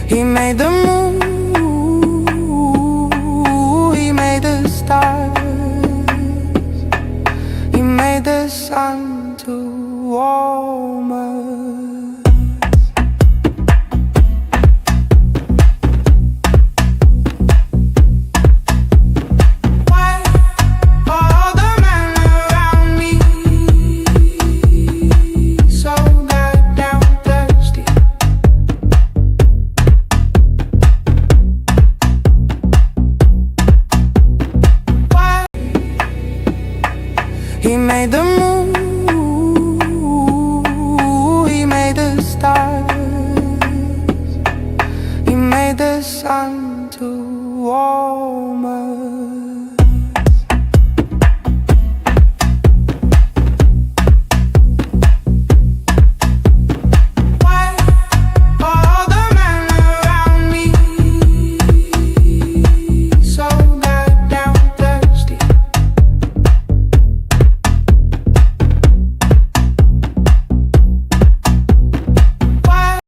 He made the moon, he made the stars, he made the sun to warm us. Why are all the men around me so goddamn thirsty? Why? He made the moon, he made the stars, he made the sun to warm